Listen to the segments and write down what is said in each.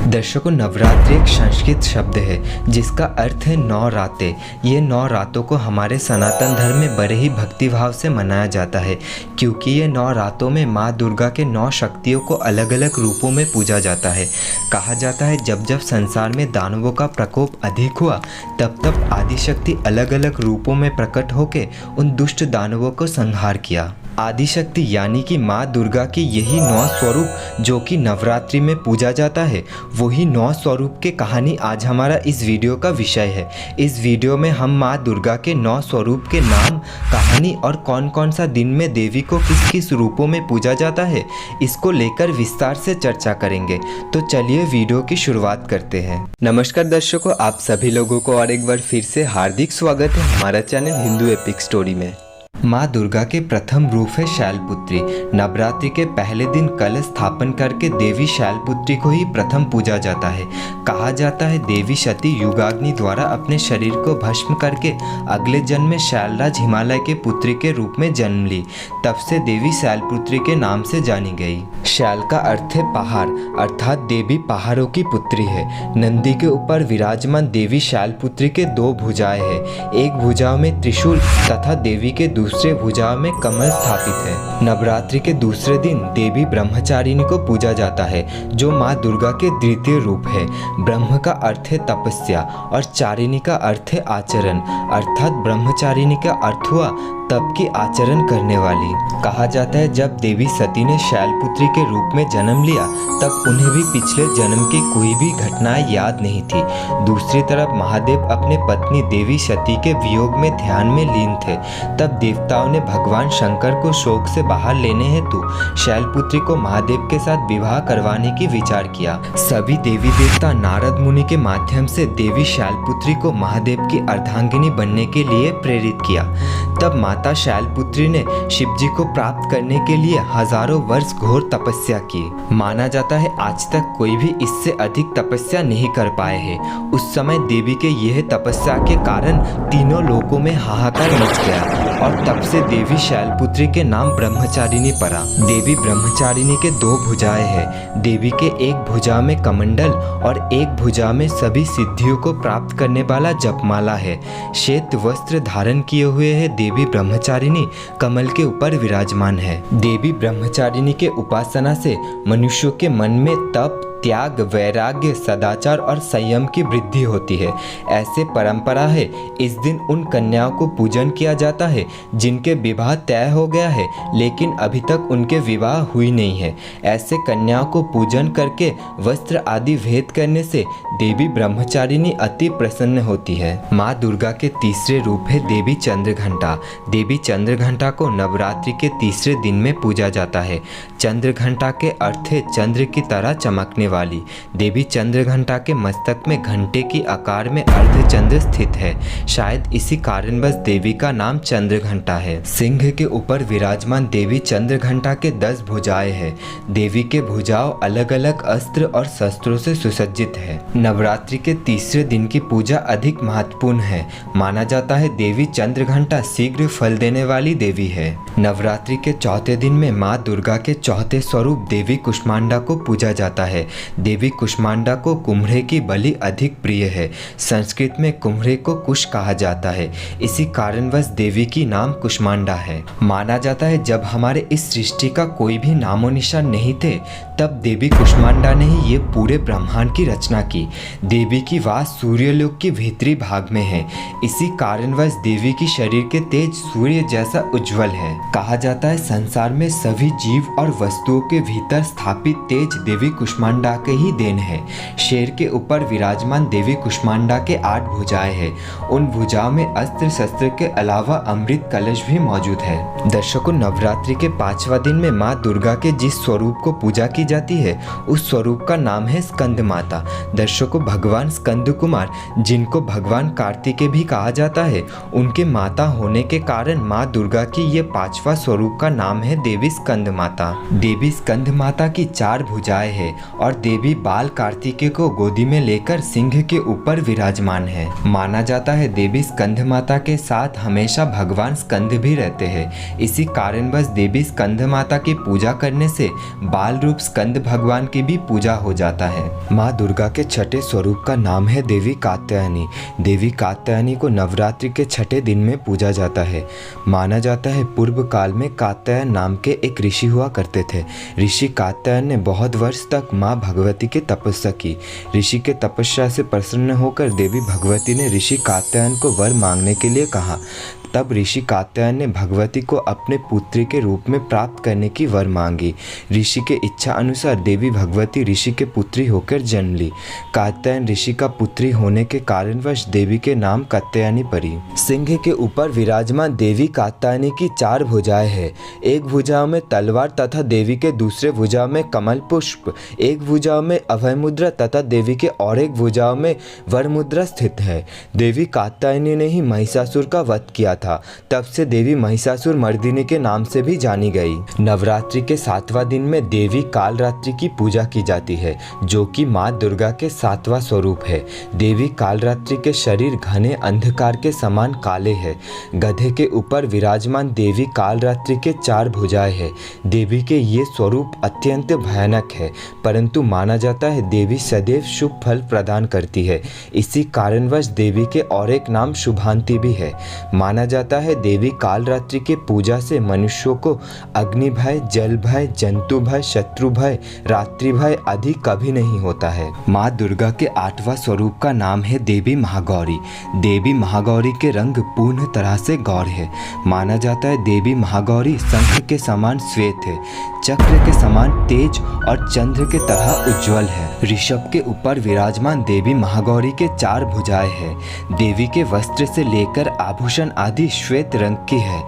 दर्शकों, नवरात्रि एक संस्कृत शब्द है जिसका अर्थ है 9 रातें। ये 9 रातों को हमारे सनातन धर्म में बड़े ही भक्तिभाव से मनाया जाता है, क्योंकि ये 9 रातों में माँ दुर्गा के 9 शक्तियों को अलग अलग रूपों में पूजा जाता है। कहा जाता है जब जब संसार में दानवों का प्रकोप अधिक हुआ तब तब आदिशक्ति अलग अलग रूपों में प्रकट होकर उन दुष्ट दानवों को संहार किया। आदिशक्ति यानी कि माँ दुर्गा की यही 9 स्वरूप जो कि नवरात्रि में पूजा जाता है, वही 9 स्वरूप की कहानी आज हमारा इस वीडियो का विषय है। इस वीडियो में हम माँ दुर्गा के 9 स्वरूप के नाम, कहानी और कौन कौन सा दिन में देवी को किस किस रूपों में पूजा जाता है, इसको लेकर विस्तार से चर्चा करेंगे। तो चलिए वीडियो की शुरुआत करते हैं। नमस्कार दर्शकों, आप सभी लोगों को और एक बार फिर से हार्दिक स्वागत है हमारा चैनल हिंदू एपिक स्टोरी में। माँ दुर्गा के प्रथम रूप है शैलपुत्री। नवरात्रि के पहले दिन कलश स्थापन करके देवी शैलपुत्री को ही प्रथम पूजा जाता है। कहा जाता है देवी सती युगाग्नि द्वारा अपने शरीर को भस्म करके अगले जन्म में शैलराज हिमालय के पुत्री के रूप में जन्म ली। तब से देवी शैलपुत्री के नाम से जानी गई। शैल का अर्थ है पहाड़, अर्थात देवी पहाड़ों की पुत्री है। नंदी के ऊपर विराजमान देवी शैलपुत्री के 2 भुजाएं हैं। एक भुजा में त्रिशूल तथा देवी के दूसरे भुजा में कमल स्थापित है। नवरात्रि के दूसरे दिन देवी ब्रह्मचारिणी को पूजा जाता है, जो माँ दुर्गा के द्वितीय रूप है। ब्रह्म का अर्थ है तपस्या और चारिणी का अर्थ है आचरण, अर्थात ब्रह्मचारिणी का अर्थ हुआ तप की आचरण करने वाली। कहा जाता है जब देवी सती ने शैलपुत्री के रूप में जन्म लिया तब उन्हें भी पिछले जन्म की कोई भी घटनाएं याद नहीं थी। दूसरी तरफ महादेव अपने पत्नी देवी सती के वियोग में ध्यान में लीन थे। तब देवताओं ने भगवान शंकर को शोक से बाहर लेने हेतु शैलपुत्री को महादेव के साथ विवाह करवाने की विचार किया। सभी देवी देवता नारद मुनि के माध्यम से देवी शैलपुत्री को महादेव की अर्धांगिनी बनने के लिए प्रेरित किया। तब माता शैलपुत्री ने शिवजी को प्राप्त करने के लिए हजारों वर्ष घोर तपस्या की। माना जाता है आज तक कोई भी इससे अधिक तपस्या नहीं कर पाए हैं। उस समय देवी के यह तपस्या के कारण तीनों लोकों में हाहाकार मच गया और तब से देवी शैलपुत्री के नाम ब्रह्मचारिणी पड़ा। देवी ब्रह्मचारिणी के 2 भुजाएं हैं। देवी के एक भुजा में कमंडल और एक भुजा में सभी सिद्धियों को प्राप्त करने वाला जपमाला है। श्वेत वस्त्र धारण किए हुए है देवी ब्रह्मचारिणी कमल के ऊपर विराजमान है। देवी ब्रह्मचारिणी के उपासना से मनुष्यों के मन में तप, त्याग, वैराग्य, सदाचार और संयम की वृद्धि होती है। ऐसे परंपरा है इस दिन उन कन्याओं को पूजन किया जाता है जिनके विवाह तय हो गया है लेकिन अभी तक उनके विवाह हुई नहीं है। ऐसे कन्याओं को पूजन करके वस्त्र आदि भेंट करने से देवी ब्रह्मचारिणी अति प्रसन्न होती है। माँ दुर्गा के तीसरे रूप है देवी चंद्रघंटा। देवी चंद्रघंटा को नवरात्रि के तीसरे दिन में पूजा जाता है। चंद्रघंटा के अर्थ है चंद्र की तरह चमकने वाली। देवी चंद्रघंटा के मस्तक में घंटे की आकार में अर्धचंद्र स्थित है। शायद इसी कारणवश देवी का नाम चंद्रघंटा है। सिंह के ऊपर विराजमान देवी चंद्रघंटा के 10 भुजाएं हैं। देवी के भुजाओं अलग अलग अस्त्र और शस्त्रों से सुसज्जित है। नवरात्रि के तीसरे दिन की पूजा अधिक महत्वपूर्ण है। माना जाता है देवी चंद्रघंटा शीघ्र फल देने वाली देवी है। नवरात्रि के चौथे दिन में माँ दुर्गा के चौथे स्वरूप देवी कुष्मांडा को पूजा जाता है। देवी कुष्मांडा को कुम्हरे की बलि अधिक प्रिय है। संस्कृत में कुम्हरे को कुश कहा जाता है, इसी कारणवश देवी की नाम कुष्मांडा है। माना जाता है जब हमारे इस सृष्टि का कोई भी नामो निशान नहीं थे तब देवी कुष्मांडा ने ही ये पूरे ब्रह्मांड की रचना की। देवी की वास सूर्यलोक के भीतरी भाग में है, इसी कारणवश देवी की शरीर के तेज सूर्य जैसा उज्जवल है। कहा जाता है संसार में सभी जीव और वस्तुओं के भीतर स्थापित तेज देवी कुष्मांडा के ही देन है। शेर के ऊपर विराजमान देवी कुष्मांडा के 8 भुजाएं हैं। उन भुजाओं में अस्त्र शस्त्र के अलावा अमृत कलश भी मौजूद है। दर्शकों, नवरात्रि के 5वां दिन में माँ दुर्गा के जिस स्वरूप को पूजा की जाती है उस स्वरूप का नाम है स्कंद माता। दर्शकों, भगवान स्कंद कुमार, जिनको भगवान कार्तिकेय भी कहा जाता है, उनके माता होने के कारण माँ दुर्गा की ये 5वां स्वरूप का नाम है देवी स्कंद माता। देवी स्कंद माता की 4 भुजाएं हैं और देवी बाल कार्तिकेय को गोदी में लेकर सिंह के ऊपर विराजमान है। माना जाता है देवी स्कंद माता के साथ हमेशा भगवान स्कंद भी रहते हैं। इसी कारणवश देवी स्कंद माता की पूजा करने से बाल रूप स्कंद भगवान की भी पूजा हो जाता है। माँ दुर्गा के छठे स्वरूप का नाम है देवी कात्यायनी। देवी कात्यायनी को नवरात्रि के छठे दिन में पूजा जाता है। माना जाता है पूर्व काल में कात्यायन नाम के एक ऋषि हुआ करते थे। ऋषि कात्यायन ने बहुत वर्ष तक माँ भगवती की तपस्या की। ऋषि के तपस्या से प्रसन्न होकर देवी भगवती ने ऋषि कात्यायन को वर मांगने के लिए कहा। तब ऋषि कात्यायन ने भगवती को अपने पुत्री के रूप में प्राप्त करने की वर मांगी। ऋषि के इच्छा अनुसार देवी भगवती ऋषि के पुत्री होकर जन्म ली। कात्यायन ऋषि का पुत्री होने के कारणवश देवी के नाम कात्यायनी पड़ी। सिंह के ऊपर विराजमान देवी कात्यायनी की 4 भुजाएं हैं। एक भुजा में तलवार तथा देवी के दूसरे भुजा में कमल पुष्प, एक भुजा में अभय मुद्रा तथा देवी के और एक भुजा में वर मुद्रा स्थित है। देवी कात्यायनी ने ही महिषासुर का वध किया था। तब से देवी महिषासुर मर्दिनी के नाम से भी जानी गई। नवरात्रि के 7वां दिन में देवी कालरात्रि की पूजा की जाती है, जो कि माँ दुर्गा के 7वां स्वरूप है। देवी कालरात्रि के शरीर घने अंधकार के समान काले है। गधे के ऊपर विराजमान देवी कालरात्रि के 4 भुजाएं हैं। देवी के ये स्वरूप अत्यंत भयानक है, परंतु माना जाता है देवी सदैव शुभ फल प्रदान करती है। इसी कारणवश देवी के और एक नाम शुभांति भी है। माना जाता है देवी कालरात्रि के पूजा से मनुष्यों को अग्नि भय, जल भय, जंतु भय, शत्रु भय, रात्रि भय आदि कभी नहीं होता है। माँ दुर्गा के 8वां स्वरूप का नाम है देवी महागौरी। देवी महागौरी के रंग पूर्ण तरह से गौर है। माना जाता है देवी महागौरी शंख के समान श्वेत है, चक्र के समान तेज और चंद्र के तरह उज्जवल है। ऋषभ के ऊपर विराजमान देवी महागौरी के 4 भुजाएं हैं। देवी के वस्त्र से लेकर आभूषण आदि श्वेत रंग की है।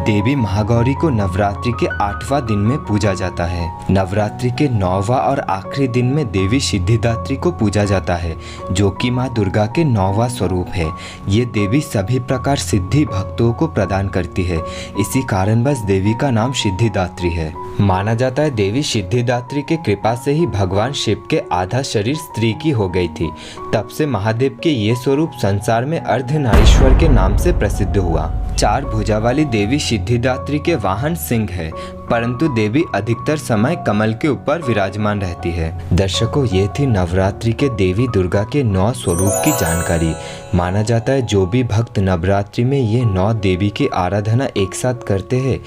देवी महागौरी को नवरात्रि के 8वां दिन में पूजा जाता है। नवरात्रि के 9वां और आखिरी दिन में देवी सिद्धिदात्री को पूजा जाता है, जो कि माँ दुर्गा के 9वां स्वरूप है। ये देवी सभी प्रकार सिद्धि भक्तों को प्रदान करती है। इसी कारणवश देवी का नाम सिद्धिदात्री है। माना जाता है देवी सिद्धिदात्री के कृपा से ही भगवान शिव के आधा शरीर स्त्री की हो गई थी। तब से महादेव के ये स्वरूप संसार में अर्धनारीश्वर के नाम से प्रसिद्ध हुआ। 4 भुजा वाली देवी सिद्धिदात्री के वाहन सिंह है, परंतु देवी अधिकतर समय कमल के ऊपर विराजमान रहती है। दर्शकों, ये थी नवरात्रि के देवी दुर्गा के 9 स्वरूप की जानकारी। माना जाता है जो भी भक्त नवरात्रि में ये 9 देवी की आराधना एक साथ करते हैं,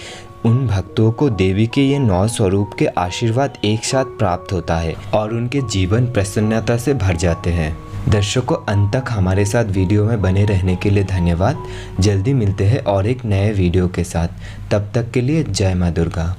उन भक्तों को देवी के ये 9 स्वरूप के आशीर्वाद एक साथ प्राप्त होता है और उनके जीवन प्रसन्नता से भर जाते हैं। दर्शकों, अंत तक हमारे साथ वीडियो में बने रहने के लिए धन्यवाद। जल्दी मिलते हैं और एक नए वीडियो के साथ। तब तक के लिए जय माँ दुर्गा।